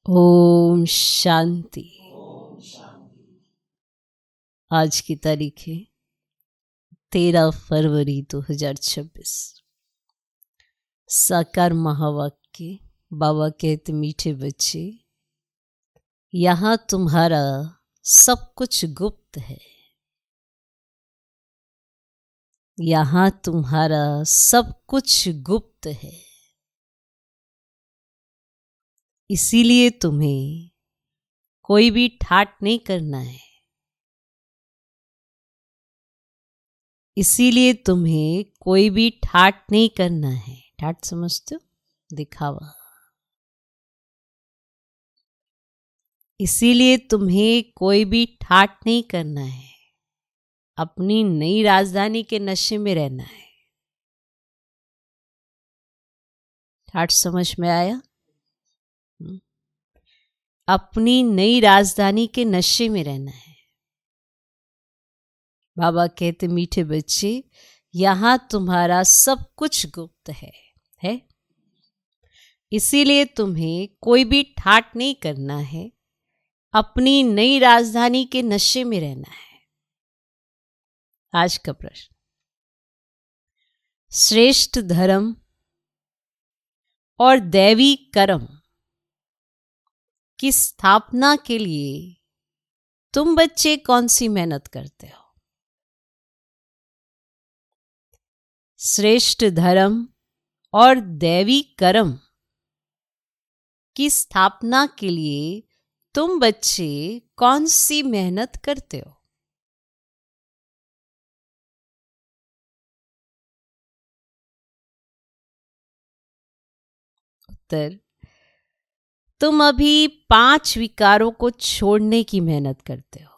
ओम शांति। आज की तारीख है 13 फरवरी 2026। साकार महावाक्य। बाबा कहते मीठे बच्चे, यहाँ तुम्हारा सब कुछ गुप्त है। यहाँ तुम्हारा सब कुछ गुप्त है, इसीलिए तुम्हें कोई भी ठाट नहीं करना है। इसीलिए तुम्हें कोई भी ठाट नहीं करना है। ठाट समझते हो? दिखावा। इसीलिए तुम्हें कोई भी ठाट नहीं करना है। अपनी नई राजधानी के नशे में रहना है। ठाट समझ में आया? अपनी नई राजधानी के नशे में रहना है। बाबा कहते मीठे बच्चे, यहां तुम्हारा सब कुछ गुप्त है? इसीलिए तुम्हें कोई भी ठाट नहीं करना है। अपनी नई राजधानी के नशे में रहना है। आज का प्रश्न, श्रेष्ठ धर्म और दैवी कर्म की स्थापना के लिए तुम बच्चे कौन सी मेहनत करते हो? श्रेष्ठ धर्म और दैवी कर्म की स्थापना के लिए तुम बच्चे कौन सी मेहनत करते हो? उत्तर, तुम अभी 5 विकारों को छोड़ने की मेहनत करते हो।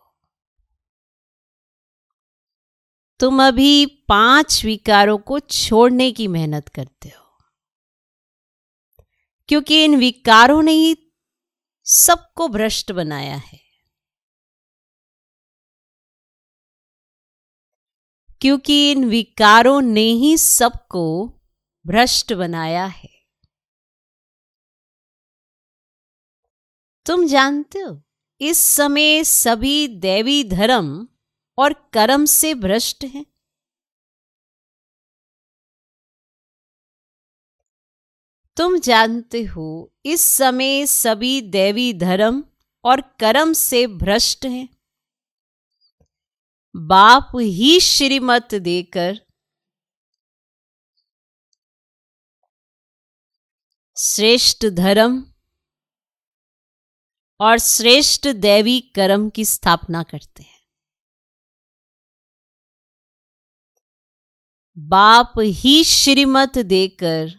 तुम अभी 5 विकारों को छोड़ने की मेहनत करते हो, क्योंकि इन विकारों ने ही सबको भ्रष्ट बनाया है। क्योंकि इन विकारों ने ही सबको भ्रष्ट बनाया है। तुम जानते हो, इस समय सभी दैवी धर्म और कर्म से भ्रष्ट हैं। तुम जानते हो, इस समय सभी दैवी धर्म और कर्म से भ्रष्ट हैं। बाप ही श्रीमत देकर श्रेष्ठ धर्म और श्रेष्ठ दैवी कर्म की स्थापना करते हैं। बाप ही श्रीमत देकर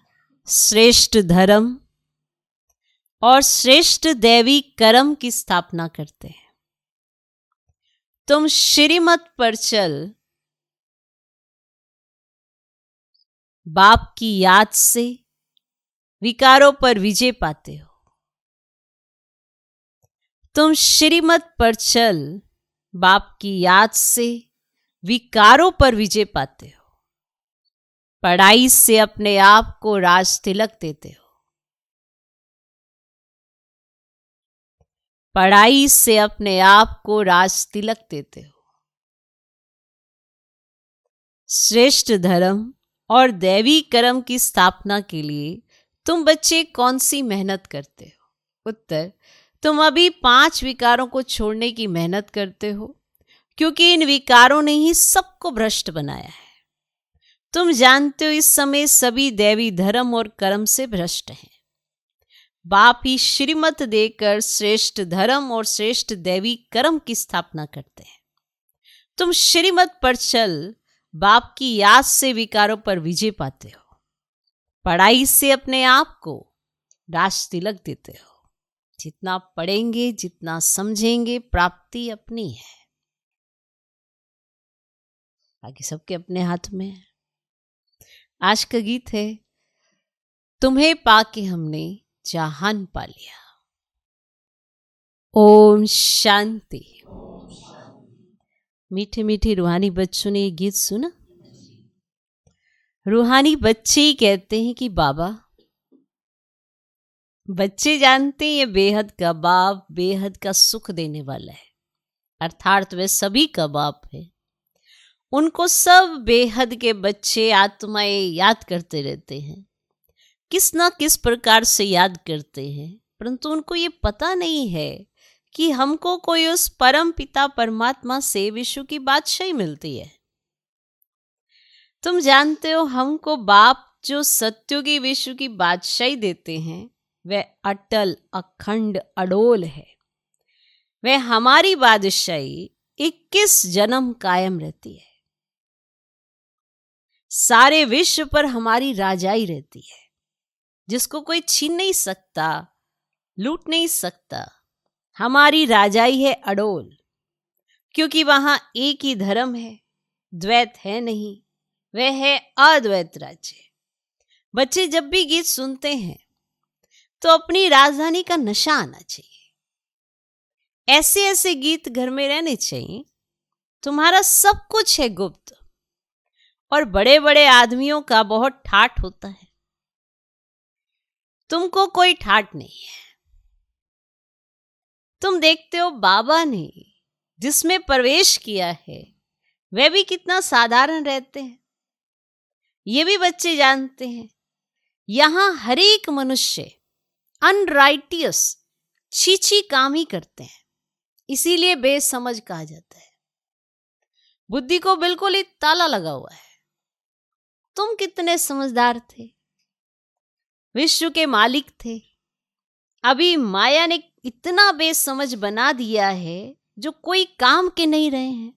श्रेष्ठ धर्म और श्रेष्ठ दैवी कर्म की स्थापना करते हैं। तुम श्रीमत पर चल बाप की याद से विकारों पर विजय पाते हो। तुम श्रीमत पर चल बाप की याद से विकारों पर विजय पाते हो। पढ़ाई से अपने आप को राज तिलक देते हो। पढ़ाई से अपने आप को राज तिलक देते हो। श्रेष्ठ धर्म और दैवी कर्म की स्थापना के लिए तुम बच्चे कौन सी मेहनत करते हो? उत्तर, तुम अभी 5 विकारों को छोड़ने की मेहनत करते हो, क्योंकि इन विकारों ने ही सबको भ्रष्ट बनाया है। तुम जानते हो, इस समय सभी दैवी धर्म और कर्म से भ्रष्ट हैं। बाप ही श्रीमत देकर श्रेष्ठ धर्म और श्रेष्ठ दैवी कर्म की स्थापना करते हैं। तुम श्रीमत पर चल बाप की याद से विकारों पर विजय पाते हो। पढ़ाई से अपने आप को राज तिलक देते हो। जितना पढ़ेंगे, जितना समझेंगे, प्राप्ति अपनी है। बाकी सबके अपने हाथ में है। आज का गीत है, तुम्हें पाके हमने जहान पा लिया। ओम शांति। मीठे मीठे रूहानी बच्चों ने ये गीत सुना। रूहानी बच्चे ही कहते हैं कि बाबा, बच्चे जानते हैं ये बेहद का बाप बेहद का सुख देने वाला है, अर्थात वे सभी का बाप है। उनको सब बेहद के बच्चे आत्माएं याद करते रहते हैं, किस ना किस प्रकार से याद करते हैं, परंतु उनको ये पता नहीं है कि हमको कोई उस परम पिता परमात्मा से विश्व की बादशाही मिलती है। तुम जानते हो हमको बाप जो सत्युगी विश्व की बादशाही देते हैं वह अटल अखंड अडोल है। वह हमारी बादशाही 21 जन्म कायम रहती है। सारे विश्व पर हमारी राजाई रहती है, जिसको कोई छीन नहीं सकता, लूट नहीं सकता। हमारी राजाई है अडोल, क्योंकि वहां एक ही धर्म है, द्वैत है नहीं, वह है अद्वैत राज्य। बच्चे जब भी गीत सुनते हैं तो अपनी राजधानी का नशा आना चाहिए। ऐसे ऐसे गीत घर में रहने चाहिए। तुम्हारा सब कुछ है गुप्त, और बड़े बड़े आदमियों का बहुत ठाठ होता है, तुमको कोई ठाठ नहीं है। तुम देखते हो बाबा ने जिसमें प्रवेश किया है वह भी कितना साधारण रहते हैं। ये भी बच्चे जानते हैं यहां हर एक मनुष्य अनराइटियस छीछी काम ही करते हैं, इसीलिए बेसमझ कहा जाता है। बुद्धि को बिल्कुल ही ताला लगा हुआ है। तुम कितने समझदार थे, विश्व के मालिक थे, अभी माया ने इतना बेसमझ बना दिया है जो कोई काम के नहीं रहे हैं।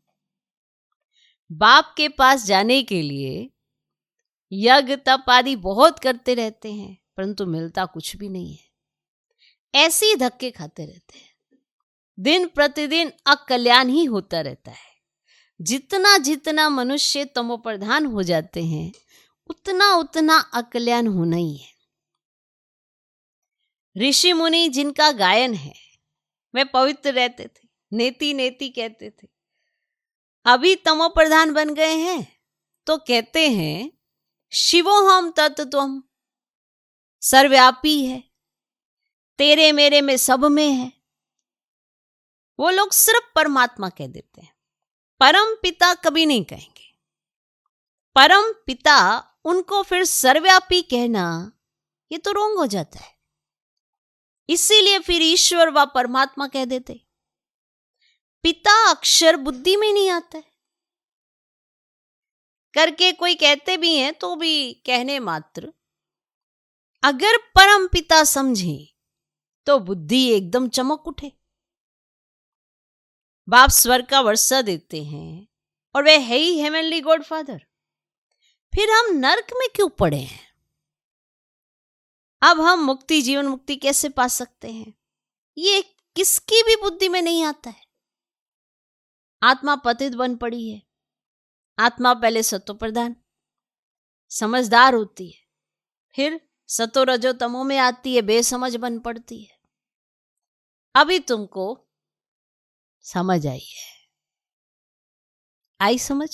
बाप के पास जाने के लिए यज्ञ तप आदि बहुत करते रहते हैं, परंतु मिलता कुछ भी नहीं है। ऐसे ही धक्के खाते रहते हैं। दिन प्रतिदिन अकल्याण ही होता रहता है। जितना जितना मनुष्य तमोप्रधान हो जाते हैं उतना उतना अकल्याण होना ही है। ऋषि मुनि जिनका गायन है वे पवित्र रहते थे, नेति नेति कहते थे। अभी तमोप्रधान बन गए हैं तो कहते हैं शिवोहम तत्त्वम, सर्वव्यापी है, तेरे मेरे में सब में है। वो लोग सिर्फ परमात्मा कह देते हैं, परम पिता कभी नहीं कहेंगे। परम पिता उनको फिर सर्वव्यापी कहना ये तो रोंग हो जाता है। इसीलिए फिर ईश्वर व परमात्मा कह देते। पिता अक्षर बुद्धि में नहीं आता है करके कोई कहते भी हैं तो भी कहने मात्र। अगर परम पिता समझे तो बुद्धि एकदम चमक उठे। बाप स्वर्ग का वर्षा देते हैं और वह है ही हेवनली गॉड फादर, फिर हम नरक में क्यों पड़े हैं? अब हम मुक्ति, जीवन मुक्ति कैसे पा सकते हैं? ये किसकी भी बुद्धि में नहीं आता है। आत्मा पतित बन पड़ी है। आत्मा पहले सतो प्रधान समझदार होती है, फिर सतो रजो तमो में आती है, बेसमझ बन पड़ती है। अभी तुमको समझ आई है, आई समझ?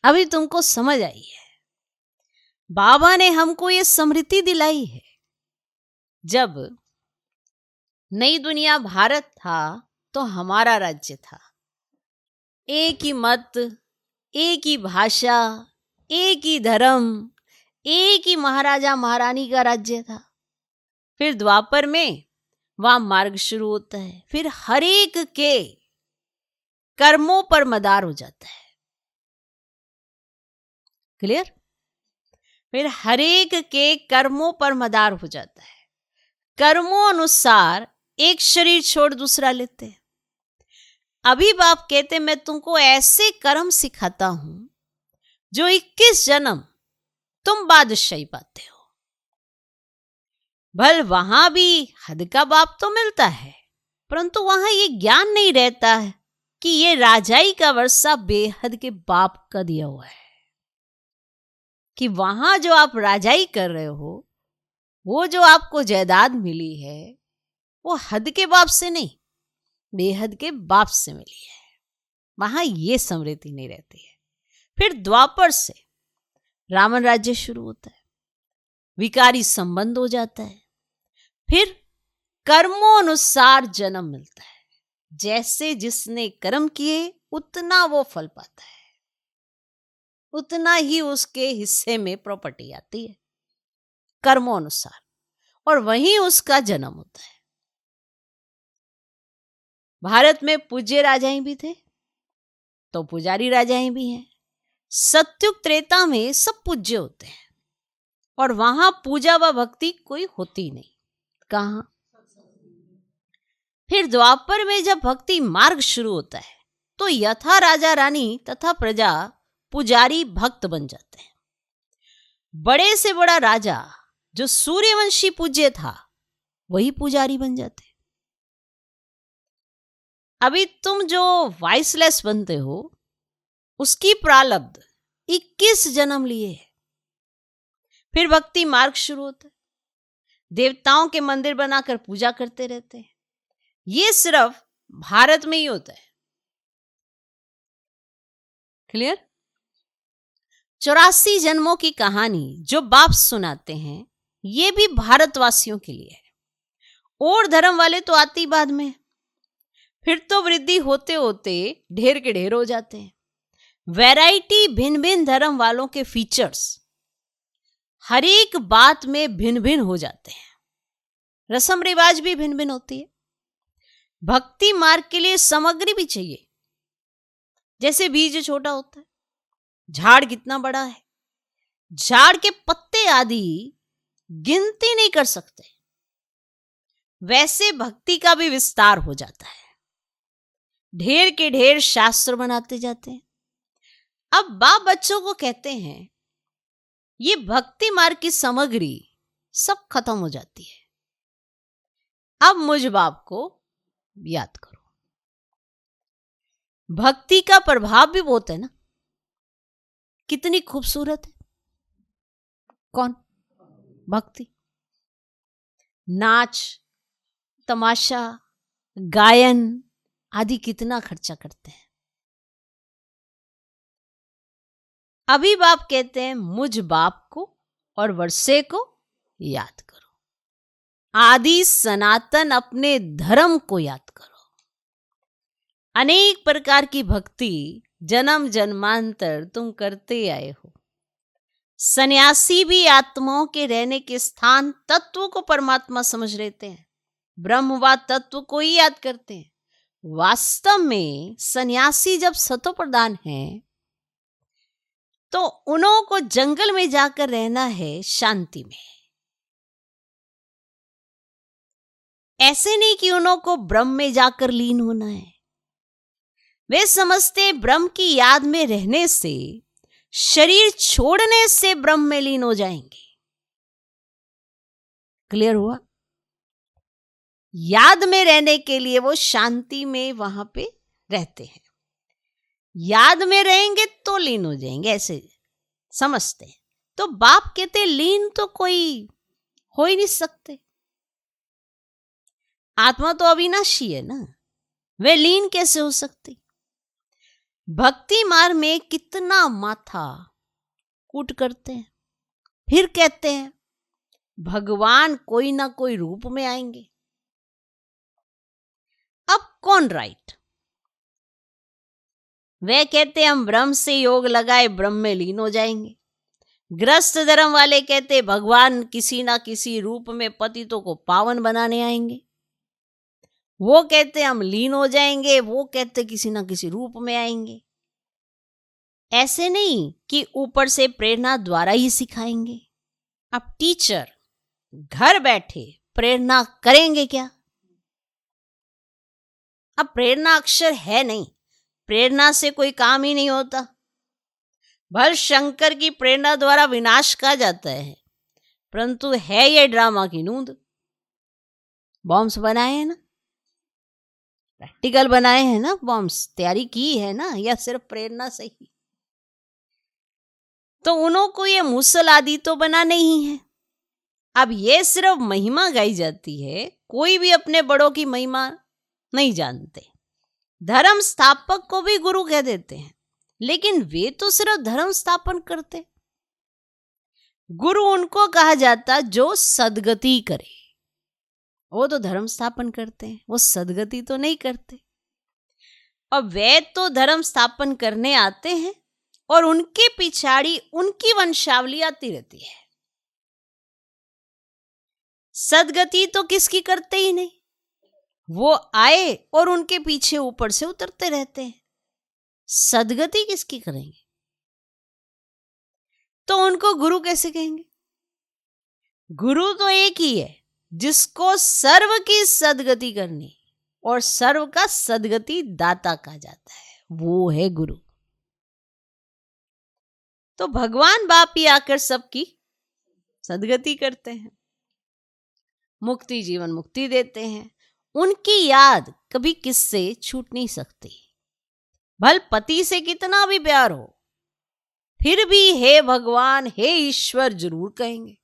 अभी तुमको समझ आई है। बाबा ने हमको ये स्मृति दिलाई है। जब नई दुनिया भारत था तो हमारा राज्य था। एक ही मत, एक ही भाषा, एक ही धर्म, एक ही महाराजा महारानी का राज्य था। फिर द्वापर में वहां मार्ग शुरू होता है, फिर हर एक के कर्मों पर मदार हो जाता है। क्लियर? फिर हर एक के कर्मों पर मदार हो जाता है। कर्मों अनुसार एक शरीर छोड़ दूसरा लेते हैं। अभी बाप कहते मैं तुमको ऐसे कर्म सिखाता हूं जो 21 जन्म तुम बादशाही पाते हो। भल वहां भी हद का बाप तो मिलता है, परंतु वहां ये ज्ञान नहीं रहता है कि ये राजाई का वर्षा बेहद के बाप का दिया हुआ है, कि वहां जो आप राजाई कर रहे हो, वो जो आपको जायदाद मिली है वो हद के बाप से नहीं, बेहद के बाप से मिली है। वहां ये स्मृति नहीं रहती है। फिर द्वापर से रावण राज्य शुरू होता है, विकारी संबंध हो जाता है। फिर कर्मोनुसार जन्म मिलता है। जैसे जिसने कर्म किए उतना वो फल पाता है, उतना ही उसके हिस्से में प्रॉपर्टी आती है कर्मोनुसार, और वहीं उसका जन्म होता है। भारत में पूज्य राजाएं भी थे तो पुजारी राजाएं भी हैं। सत्युग त्रेता में सब पूज्य होते हैं और वहां पूजा व भक्ति कोई होती नहीं। कहां? फिर द्वापर में जब भक्ति मार्ग शुरू होता है तो यथा राजा रानी तथा प्रजा पुजारी भक्त बन जाते हैं। बड़े से बड़ा राजा जो सूर्यवंशी पूज्य था वही पुजारी बन जाते हैं। अभी तुम जो वाइसलेस बनते हो उसकी प्रारब्ध 21 जन्म लिए है। फिर भक्ति मार्ग शुरू होता है, देवताओं के मंदिर बनाकर पूजा करते रहते हैं। ये सिर्फ भारत में ही होता है। क्लियर? 84 जन्मों की कहानी जो बाप सुनाते हैं ये भी भारतवासियों के लिए है। और धर्म वाले तो आती बाद में, फिर तो वृद्धि होते होते ढेर के ढेर हो जाते हैं। वैरायटी भिन्न भिन्न धर्म वालों के फीचर्स हर एक बात में भिन्न भिन्न हो जाते हैं। रस्म रिवाज भी भिन्न भिन्न होती है। भक्ति मार्ग के लिए सामग्री भी चाहिए। जैसे बीज छोटा होता है, झाड़ कितना बड़ा है, झाड़ के पत्ते आदि गिनती नहीं कर सकते, वैसे भक्ति का भी विस्तार हो जाता है। ढेर के ढेर शास्त्र बनाते जाते हैं। अब बाप बच्चों को कहते हैं ये भक्ति मार्ग की सामग्री सब खत्म हो जाती है, अब मुझ बाप को याद करो। भक्ति का प्रभाव भी बहुत है ना, कितनी खूबसूरत है। कौन? भक्ति। नाच तमाशा गायन आदि कितना खर्चा करते हैं। अभी बाप कहते हैं मुझ बाप को और वर्षे को याद करो, आदि सनातन अपने धर्म को याद करो। अनेक प्रकार की भक्ति जन्म जन्मांतर तुम करते आए हो। सन्यासी भी आत्माओं के रहने के स्थान तत्व को परमात्मा समझ लेते हैं, ब्रह्म व तत्व को ही याद करते हैं। वास्तव में सन्यासी जब सतो प्रधान हैं तो उन्हों को जंगल में जाकर रहना है शांति में। ऐसे नहीं कि उन्हों को ब्रह्म में जाकर लीन होना है। वे समझते ब्रह्म की याद में रहने से, शरीर छोड़ने से ब्रह्म में लीन हो जाएंगे। क्लियर हुआ? याद में रहने के लिए वो शांति में वहां पे रहते हैं। याद में रहेंगे तो लीन हो जाएंगे, ऐसे समझते हैं। तो बाप कहते लीन तो कोई हो ही नहीं सकते। आत्मा तो अविनाशी है ना, वे लीन कैसे हो सकती? भक्ति मार्ग में कितना माथा कूट करते हैं, फिर कहते हैं भगवान कोई ना कोई रूप में आएंगे। अब कौन राइट? वे कहते हम ब्रह्म से योग लगाए ब्रह्म में लीन हो जाएंगे। ग्रस्त धर्म वाले कहते भगवान किसी ना किसी रूप में पतितों को पावन बनाने आएंगे। वो कहते हम लीन हो जाएंगे, वो कहते किसी ना किसी रूप में आएंगे। ऐसे नहीं कि ऊपर से प्रेरणा द्वारा ही सिखाएंगे। अब टीचर घर बैठे प्रेरणा करेंगे क्या? अब प्रेरणा अक्षर है नहीं, प्रेरणा से कोई काम ही नहीं होता। भल शंकर की प्रेरणा द्वारा विनाश कहा जाता है, परंतु है ये ड्रामा की नूंद। बॉम्ब्स बनाए हैं ना, प्रैक्टिकल बनाए हैं ना, बॉम्ब्स तैयारी की है ना, या सिर्फ प्रेरणा से ही? तो उन्हों को ये मूसल आदि तो बना नहीं है। अब ये सिर्फ महिमा गाई जाती है, कोई भी अपने बड़ों की महिमा नहीं जानते। धर्म स्थापक को भी गुरु कह देते हैं, लेकिन वे तो सिर्फ धर्म स्थापन करते। गुरु उनको कहा जाता जो सदगति करे। वो तो धर्म स्थापन करते हैं, वो सदगति तो नहीं करते। और वे तो धर्म स्थापन करने आते हैं और उनके पिछाड़ी उनकी वंशावली आती रहती है। सदगति तो किसकी करते ही नहीं, वो आए और उनके पीछे ऊपर से उतरते रहते हैं। सदगति किसकी करेंगे? तो उनको गुरु कैसे कहेंगे? गुरु तो एक ही है जिसको सर्व की सदगति करनी और सर्व का सदगति दाता कहा जाता है, वो है गुरु। तो भगवान बाप ही आकर सबकी सदगति करते हैं, मुक्ति जीवन मुक्ति देते हैं। उनकी याद कभी किससे छूट नहीं सकती। भल पति से कितना भी प्यार हो, फिर भी हे भगवान हे ईश्वर जरूर कहेंगे,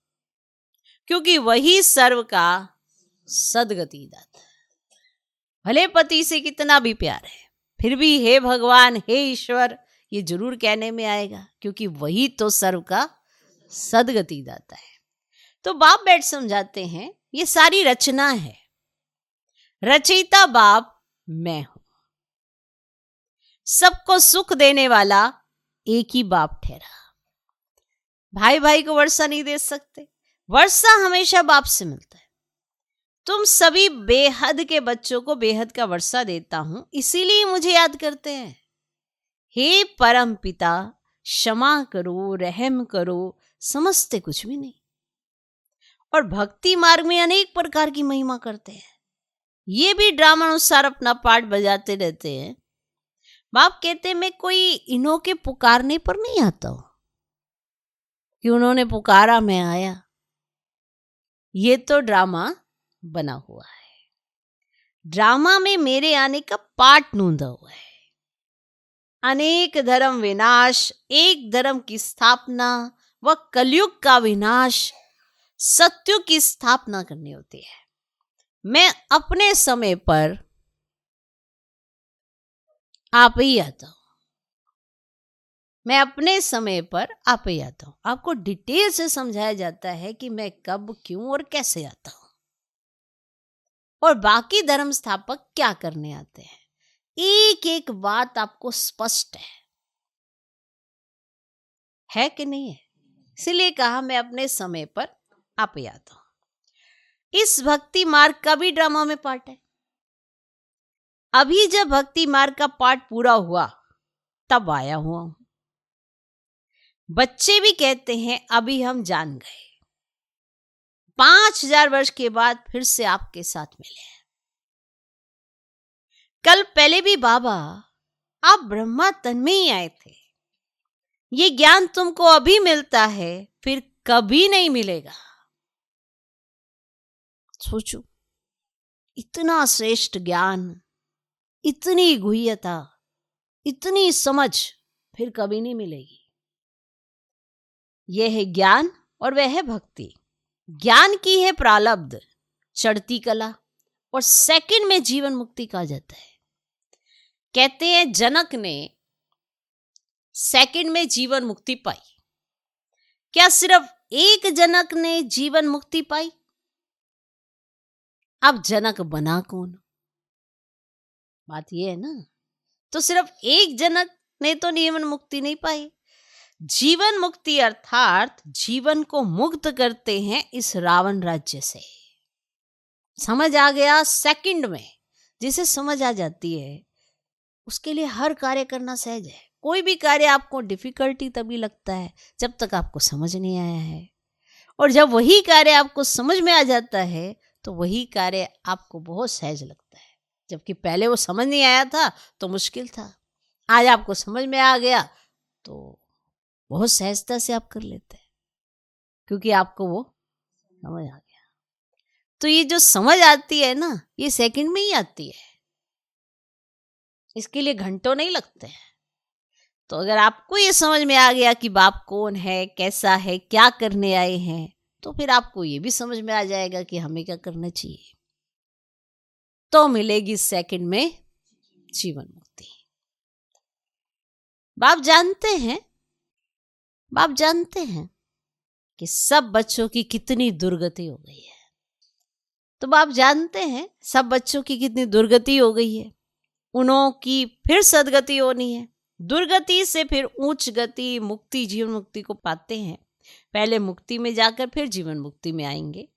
क्योंकि वही सर्व का सदगति दाता है। भले पति से कितना भी प्यार है, फिर भी हे भगवान हे ईश्वर ये जरूर कहने में आएगा, क्योंकि वही तो सर्व का सदगति दाता है। तो बाप बैठ समझाते हैं ये सारी रचना है, रचयिता बाप मैं हूं। सबको सुख देने वाला एक ही बाप ठहरा। भाई भाई को वर्षा नहीं दे सकते, वर्षा हमेशा बाप से मिलता है। तुम सभी बेहद के बच्चों को बेहद का वर्षा देता हूं, इसीलिए मुझे याद करते हैं। हे परम पिता क्षमा करो, रहम करो, समझते कुछ भी नहीं। और भक्ति मार्ग में अनेक प्रकार की महिमा करते हैं, ये भी ड्रामा अनुसार अपना पाठ बजाते रहते हैं। बाप कहते हैं मैं कोई इन्हों के पुकारने पर नहीं आता हूं कि उन्होंने पुकारा मैं आया, ये तो ड्रामा बना हुआ है। ड्रामा में मेरे आने का पाठ नूंदा हुआ है। अनेक धर्म विनाश, एक धर्म की स्थापना व कलयुग का विनाश, सत्युग की स्थापना करनी होती है। मैं अपने समय पर आप ही आता हूं, मैं अपने समय पर आप ही आता हूं। आपको डिटेल से समझाया जाता है कि मैं कब, क्यों और कैसे आता हूं, और बाकी धर्म स्थापक क्या करने आते हैं। एक एक बात आपको स्पष्ट है कि नहीं है? इसलिए कहा मैं अपने समय पर आप ही आता हूं। इस भक्ति मार्ग का भी ड्रामा में पार्ट है। अभी जब भक्ति मार्ग का पाठ पूरा हुआ तब आया हुआ हूं। बच्चे भी कहते हैं अभी हम जान गए, 5000 वर्ष के बाद फिर से आपके साथ मिले हैं। कल पहले भी बाबा आप ब्रह्मा तन में ही आए थे, ये ज्ञान तुमको अभी मिलता है, फिर कभी नहीं मिलेगा। सोचो, इतना श्रेष्ठ ज्ञान, इतनी गुह्यता, इतनी समझ फिर कभी नहीं मिलेगी। यह है ज्ञान और वह है भक्ति। ज्ञान की है प्रारब्ध, चढ़ती कला, और सेकंड में जीवन मुक्ति कहा जाता है। कहते हैं जनक ने सेकंड में जीवन मुक्ति पाई। क्या सिर्फ एक जनक ने जीवन मुक्ति पाई? अब जनक बना कौन? बात यह है ना। तो सिर्फ एक जनक ने तो जीवन मुक्ति नहीं पाई। जीवन मुक्ति अर्थात जीवन को मुक्त करते हैं इस रावण राज्य से। समझ आ गया सेकंड में? जिसे समझ आ जाती है उसके लिए हर कार्य करना सहज है। कोई भी कार्य आपको डिफिकल्टी तभी लगता है जब तक आपको समझ नहीं आया है, और जब वही कार्य आपको समझ में आ जाता है तो वही कार्य आपको बहुत सहज लगता है। जबकि पहले वो समझ नहीं आया था तो मुश्किल था, आज आपको समझ में आ गया तो बहुत सहजता से आप कर लेते हैं, क्योंकि आपको वो समझ आ गया। तो ये जो समझ आती है ना, ये सेकंड में ही आती है, इसके लिए घंटों नहीं लगते हैं। तो अगर आपको ये समझ में आ गया कि बाप कौन है, कैसा है, क्या करने आए हैं, तो फिर आपको ये भी समझ में आ जाएगा कि हमें क्या करना चाहिए। तो मिलेगी सेकंड में जीवन मुक्ति। बाप जानते हैं कि सब बच्चों की कितनी दुर्गति हो गई है। तो आप जानते हैं सब बच्चों की कितनी दुर्गति हो गई है, उन्हों की फिर सदगति होनी है, दुर्गति से फिर उच्च गति, मुक्ति, जीवन मुक्ति को पाते हैं। पहले मुक्ति में जाकर फिर जीवन मुक्ति में आएंगे,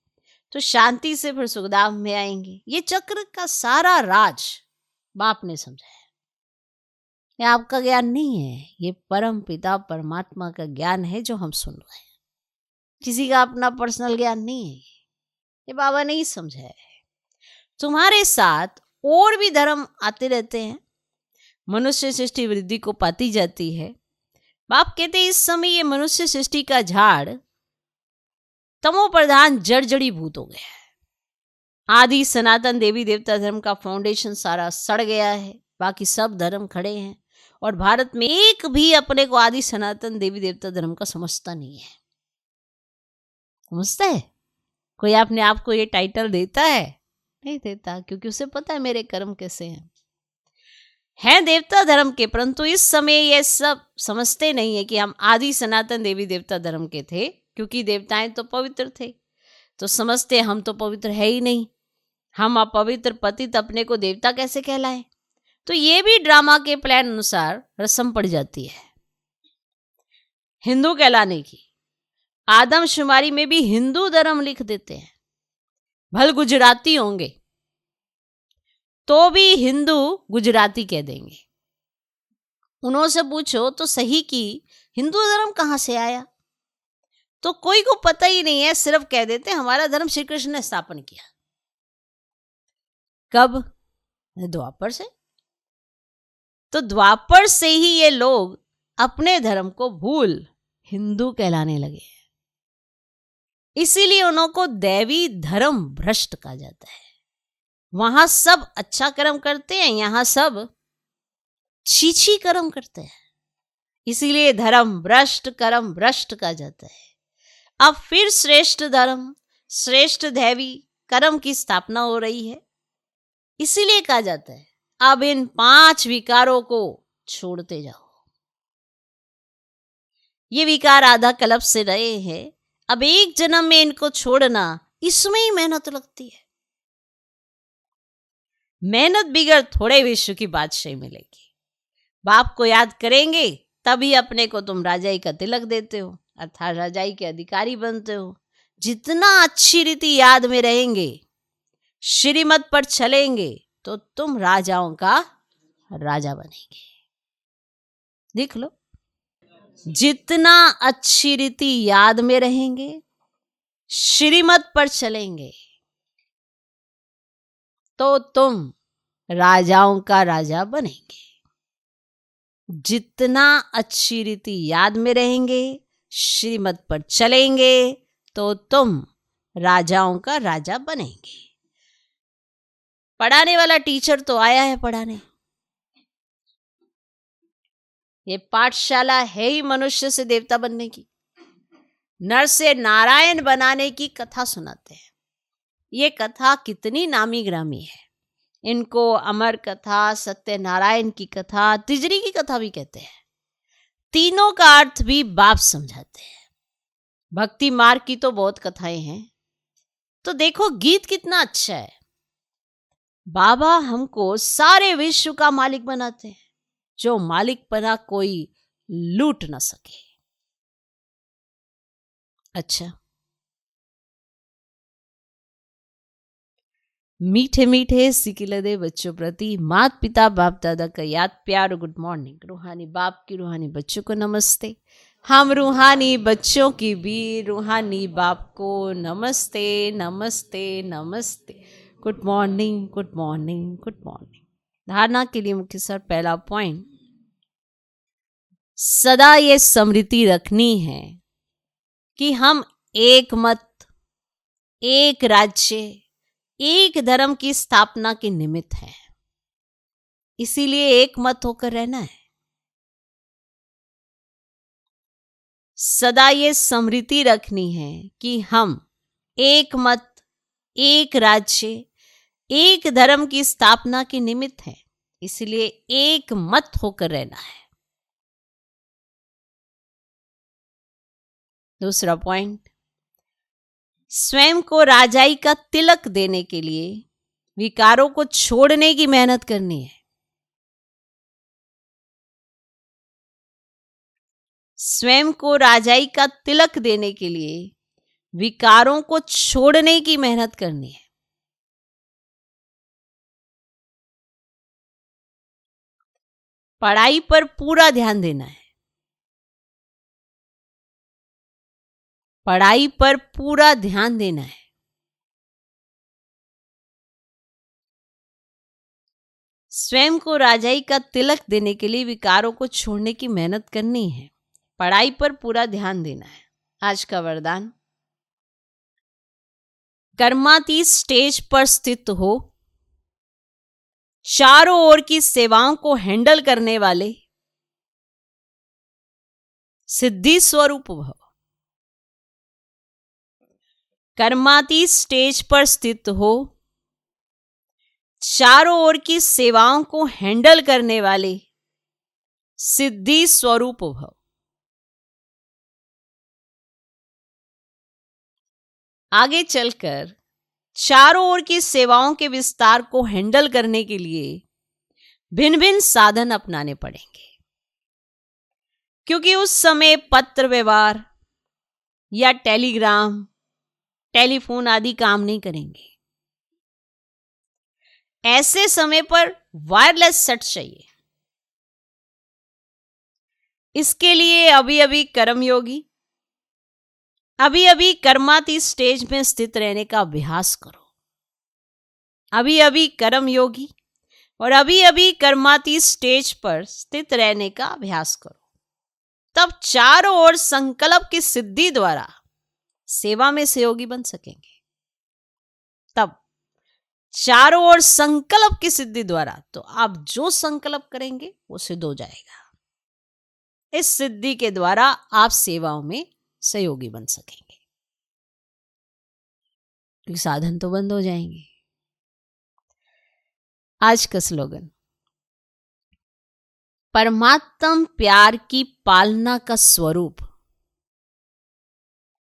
तो शांति से फिर सुखधाम में आएंगे। ये चक्र का सारा राज बाप ने समझाया। ये आपका ज्ञान नहीं है, ये परम पिता परमात्मा का ज्ञान है जो हम सुन रहे हैं। किसी का अपना पर्सनल ज्ञान नहीं है, ये बाबा ने ही समझाया है। तुम्हारे साथ और भी धर्म आते रहते हैं, मनुष्य सृष्टि वृद्धि को पाती जाती है। बाप कहते हैं इस समय ये मनुष्य सृष्टि का झाड़ तमो प्रधान जड़ी भूत हो गया है। आदि सनातन देवी देवता धर्म का फाउंडेशन सारा सड़ गया है, बाकी सब धर्म खड़े हैं और भारत में एक भी अपने को आदि सनातन देवी देवता धर्म का समझता नहीं है। समझता है कोई अपने आप को ये टाइटल देता है? नहीं देता, क्योंकि उसे पता है मेरे कर्म कैसे हैं देवता धर्म के, परंतु इस समय ये सब समझते नहीं है कि हम आदि सनातन देवी देवता धर्म के थे, क्योंकि देवताएं तो पवित्र थे, तो समझते हम तो पवित्र है ही नहीं, हम अपवित्र पतित अपने को देवता कैसे कहलाएं। तो ये भी ड्रामा के प्लान अनुसार रस्म पड़ जाती है हिंदू कहलाने की। आदमशुमारी में भी हिंदू धर्म लिख देते हैं, भल गुजराती होंगे तो भी हिंदू गुजराती कह देंगे। उनसे पूछो तो सही कि हिंदू धर्म कहां से आया, तो कोई को पता ही नहीं है, सिर्फ कह देते हमारा धर्म श्री कृष्ण ने स्थापन किया। कब? द्वापर से। तो द्वापर से ही ये लोग अपने धर्म को भूल हिंदू कहलाने लगे, इसीलिए उनको दैवी धर्म भ्रष्ट कहा जाता है। वहां सब अच्छा कर्म करते हैं, यहां सब छीछी कर्म करते हैं, इसीलिए धर्म भ्रष्ट, कर्म भ्रष्ट कहा जाता है। अब फिर श्रेष्ठ धर्म, श्रेष्ठ दैवी कर्म की स्थापना हो रही है, इसीलिए कहा जाता है अब इन 5 विकारों को छोड़ते जाओ। ये विकार आधा कल्प से रहे हैं, अब एक जन्म में इनको छोड़ना, इसमें ही मेहनत लगती है। मेहनत बिगड़ थोड़े विश्व की बादशाही मिलेगी। बाप को याद करेंगे तभी अपने को तुम राजाई का तिलक देते हो, अर्थात राजाई के अधिकारी बनते हो। जितना अच्छी रीति याद में रहेंगे, श्रीमत पर चलेंगे, तो तुम राजाओं का राजा बनेंगे। देख लो, जितना अच्छी रीति याद में रहेंगे, श्रीमत पर चलेंगे, तो तुम राजाओं का राजा बनेंगे। जितना अच्छी रीति याद में रहेंगे, श्रीमत पर चलेंगे, तो तुम राजाओं का राजा बनेंगे। पढ़ाने वाला टीचर तो आया है पढ़ाने। ये पाठशाला है ही मनुष्य से देवता बनने की, नर से नारायण बनाने की कथा सुनाते हैं। ये कथा कितनी नामी ग्रामी है। इनको अमर कथा, सत्यनारायण की कथा, तिजरी की कथा भी कहते हैं। तीनों का अर्थ भी बाप समझाते हैं। भक्ति मार्ग की तो बहुत कथाएं हैं, तो देखो गीत कितना अच्छा है। बाबा हमको सारे विश्व का मालिक बनाते हैं, जो मालिकपना कोई लूट ना सके। अच्छा, मीठे मीठे सिकिलदे बच्चों प्रति माता पिता बाप दादा का याद प्यार, गुड मॉर्निंग। रूहानी बाप की रूहानी बच्चों को नमस्ते। हम रूहानी बच्चों की भी रूहानी बाप को नमस्ते नमस्ते नमस्ते। Good morning good morning good morning. धारणा के लिए मुख्य सर पहला पॉइंट, सदा ये स्मृति रखनी है कि हम एक मत, एक राज्य, एक धर्म की स्थापना के निमित्त है, इसीलिए एक मत होकर रहना है। सदा ये स्मृति रखनी है कि हम एक मत, एक राज्य, एक धर्म की स्थापना के निमित्त है, इसलिए एक मत होकर रहना है। दूसरा पॉइंट, स्वयं को राजाई का तिलक देने के लिए विकारों को छोड़ने की मेहनत करनी है। स्वयं को राजाई का तिलक देने के लिए विकारों को छोड़ने की मेहनत करनी है। पढ़ाई पर पूरा ध्यान देना है। पढ़ाई पर पूरा ध्यान देना है। स्वयं को राजाई का तिलक देने के लिए विकारों को छोड़ने की मेहनत करनी है। पढ़ाई पर पूरा ध्यान देना है। आज का वरदान, कर्मातीत स्टेज पर स्थित हो, चारों ओर की सेवाओं को हैंडल करने वाले सिद्धि स्वरूप भव। कर्मातीत स्टेज पर स्थित हो, चारों ओर की सेवाओं को हैंडल करने वाले सिद्धि स्वरूप भव। आगे चलकर चारों ओर की सेवाओं के विस्तार को हैंडल करने के लिए भिन्न भिन्न साधन अपनाने पड़ेंगे, क्योंकि उस समय पत्र व्यवहार या टेलीग्राम, टेलीफोन आदि काम नहीं करेंगे। ऐसे समय पर वायरलेस सेट चाहिए। इसके लिए अभी अभी कर्मयोगी, अभी अभी कर्मातीत स्टेज में स्थित रहने का अभ्यास करो। अभी अभी कर्मयोगी और अभी अभी कर्मातीत स्टेज पर स्थित रहने का अभ्यास करो। तब चारों ओर संकल्प की सिद्धि द्वारा सेवा में सहयोगी बन सकेंगे। तब चारों ओर संकल्प की सिद्धि द्वारा तो आप जो संकल्प करेंगे वो सिद्ध हो जाएगा। इस सिद्धि के द्वारा आप सेवाओं में सहयोगी बन सकेंगे, क्योंकि साधन तो बंद हो जाएंगे। आज का स्लोगन, परमात्म प्यार की पालना का स्वरूप,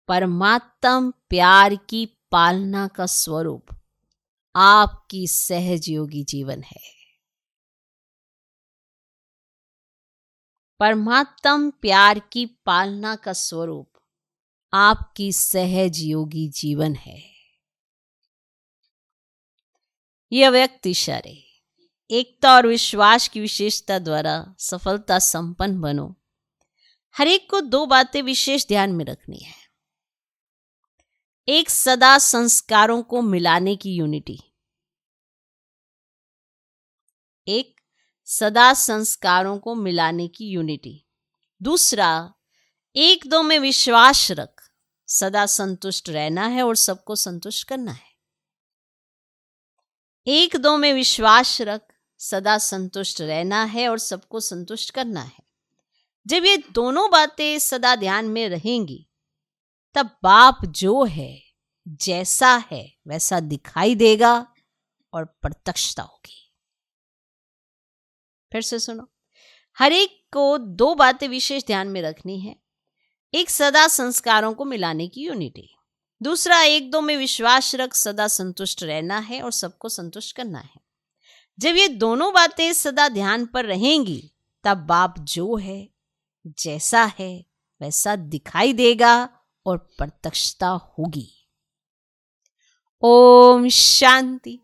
परमात्म प्यार की पालना का स्वरूप आपकी सहज योगी जीवन है। परमात्म प्यार की पालना का स्वरूप आपकी सहज योगी जीवन है। यह व्यक्ति इशारे एकता और विश्वास की विशेषता द्वारा सफलता संपन्न बनो। हर एक को दो बातें विशेष ध्यान में रखनी है। एक, सदा संस्कारों को मिलाने की यूनिटी। एक, सदा संस्कारों को मिलाने की यूनिटी। दूसरा, एक दो में विश्वास रख, सदा संतुष्ट रहना है और सबको संतुष्ट करना है। एक दो में विश्वास रख, सदा संतुष्ट रहना है और सबको संतुष्ट करना है। जब ये दोनों बातें सदा ध्यान में रहेंगी, तब बाप जो है, जैसा है वैसा दिखाई देगा और प्रत्यक्षता होगी। फिर से सुनो, हर एक को दो बातें विशेष ध्यान में रखनी है। एक, सदा संस्कारों को मिलाने की यूनिटी। दूसरा, एक दो में विश्वास रख, सदा संतुष्ट रहना है और सबको संतुष्ट करना है। जब ये दोनों बातें सदा ध्यान पर रहेंगी, तब बाप जो है, जैसा है वैसा दिखाई देगा और प्रत्यक्षता होगी। ओम शांति।